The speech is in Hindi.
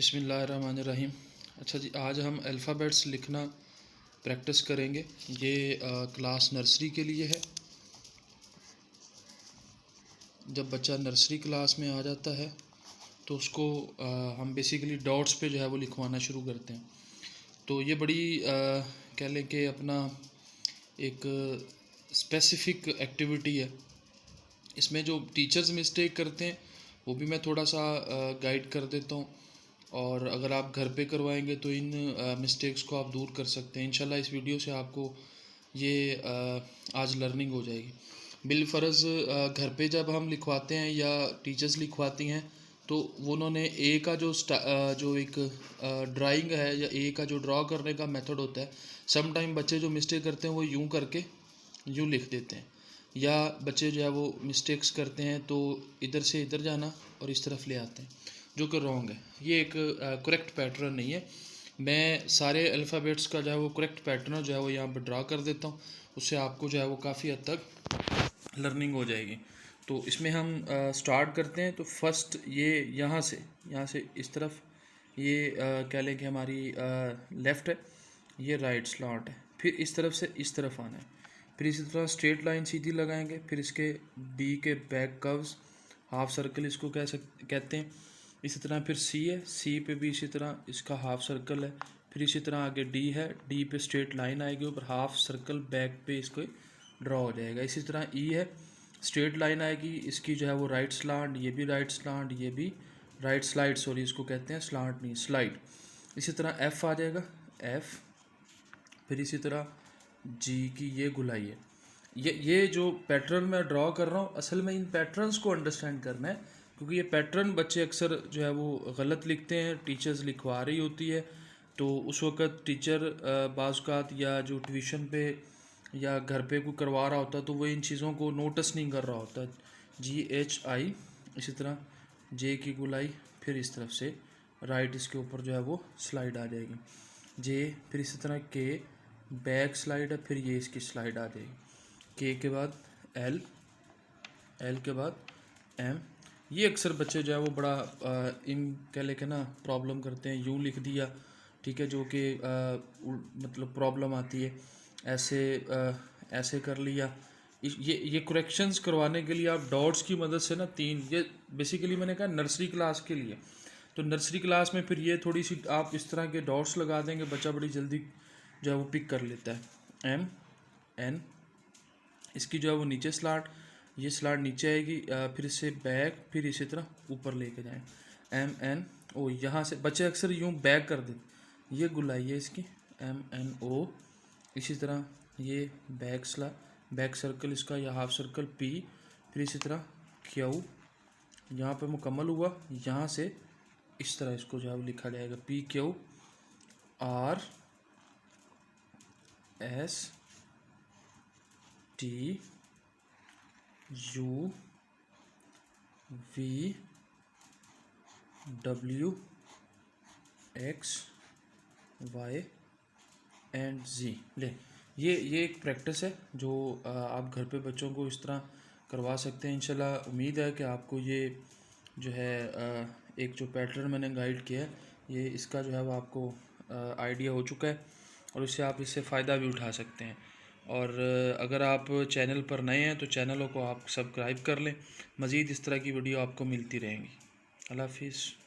बिस्मिल्लाहिर्रहमानिर्रहीम। अच्छा जी, आज हम अल्फ़ाबेट्स लिखना प्रैक्टिस करेंगे। ये क्लास नर्सरी के लिए है। जब बच्चा नर्सरी क्लास में आ जाता है तो उसको हम बेसिकली डॉट्स पे जो है वो लिखवाना शुरू करते हैं। तो ये बड़ी कह लें कि अपना एक स्पेसिफ़िक एक्टिविटी है। इसमें जो टीचर्स मिस्टेक करते हैं वो भी मैं थोड़ा सा गाइड कर देता हूँ, और अगर आप घर पे करवाएंगे तो इन मिस्टेक्स को आप दूर कर सकते हैं। इंशाल्लाह इस वीडियो से आपको ये आज लर्निंग हो जाएगी। बिलफ़र्ज़ घर पे जब हम लिखवाते हैं या टीचर्स लिखवाती हैं तो वो उन्होंने ए का जो एक ड्राइंग है या ए का जो ड्रॉ करने का मेथड होता है, सम टाइम बच्चे जो मिस्टेक करते हैं वो यूँ करके यूँ लिख देते हैं, या बच्चे जो है वो मिस्टेक्स करते हैं तो इधर से इधर जाना और इस तरफ ले आते हैं, जो कि रॉन्ग है। ये एक करेक्ट पैटर्न नहीं है। मैं सारे अल्फ़ाबेट्स का जो है वो करेक्ट पैटर्न जो है वो यहाँ पर ड्रा कर देता हूँ, उससे आपको जो है वो काफ़ी हद तक लर्निंग हो जाएगी। तो इसमें हम स्टार्ट करते हैं। तो फर्स्ट ये यहाँ से इस तरफ ये कह लें कि हमारी लेफ़्ट है, ये राइट स्लॉट है। फिर इस तरफ से इस तरफ आना है, फिर इसी तरह स्ट्रेट लाइन सीधी लगाएंगे। फिर इसके बी के बैक कर्व्स, हाफ सर्कल इसको कहते हैं। इसी तरह फिर सी है, सी पे भी इसी तरह इसका हाफ सर्कल है। फिर इसी तरह आगे डी है, डी पे स्ट्रेट लाइन आएगी, ऊपर हाफ सर्कल बैक पे इसको ड्रॉ हो जाएगा। इसी तरह ई है, स्ट्रेट लाइन आएगी, इसकी जो है वो राइट स्लांट, ये भी राइट स्लांट, ये भी राइट स्लाइड, सॉरी इसको कहते हैं स्लांट नहीं स्लाइड। इसी तरह एफ़ आ जाएगा, एफ़। फिर इसी तरह जी की ये गुलाई है। ये जो पैटर्न मैं ड्रॉ कर रहा हूँ, असल में इन पैटर्न्स को अंडरस्टैंड करना है, क्योंकि ये पैटर्न बच्चे अक्सर जो है वो गलत लिखते हैं। टीचर्स लिखवा रही होती है तो उस वक़्त टीचर बाज़ात या जो ट्यूशन पे या घर पे कोई करवा रहा होता है तो वो इन चीज़ों को नोटिस नहीं कर रहा होता। GHI, इसी तरह जे की गुलाई, फिर इस तरफ से राइट इसके ऊपर जो है वो स्लाइड आ जाएगी जे। फिर इसी तरह के बैक स्लाइड है, फिर ये इसकी स्लाइड आ जाएगी। के बाद एल, एल के बाद एम। ये अक्सर बच्चे जो है वो बड़ा इन कह लेके ना प्रॉब्लम करते हैं, यूँ लिख दिया, ठीक है, जो कि मतलब प्रॉब्लम आती है। ऐसे कर लिया। ये करेक्शंस करवाने के लिए आप डॉट्स की मदद से ना तीन, ये बेसिकली मैंने कहा नर्सरी क्लास के लिए। तो नर्सरी क्लास में फिर ये थोड़ी सी आप इस तरह के डॉट्स लगा देंगे, बच्चा बड़ी जल्दी जो है वो पिक कर लेता है। एम एन, इसकी जो है वो नीचे स्लाट, ये स्लाट नीचे आएगी, फिर इससे बैक, फिर इसी तरह ऊपर लेके जाएं। एम एन ओ, यहाँ से बच्चे अक्सर यूँ बैक कर देते, ये गुलाई है इसकी MNO। इसी तरह ये बैक सर्कल इसका या हाफ सर्कल P, फिर इसी तरह Q, यहाँ पे मुकम्मल हुआ। यहाँ से इस तरह इसको जो है वो लिखा जाएगा PQRSTUVWXYZ। ले, ये एक प्रैक्टिस है जो आप घर पे बच्चों को इस तरह करवा सकते हैं। इंशाल्लाह उम्मीद है कि आपको ये जो है एक जो पैटर्न मैंने गाइड किया है, ये इसका जो है वो आपको आइडिया हो चुका है, और इससे आप इससे फ़ायदा भी उठा सकते हैं। और अगर आप चैनल पर नए हैं तो चैनलों को आप सब्सक्राइब कर लें। मज़ीद इस तरह की वीडियो आपको मिलती रहेंगी। अल्लाह हाफिज़।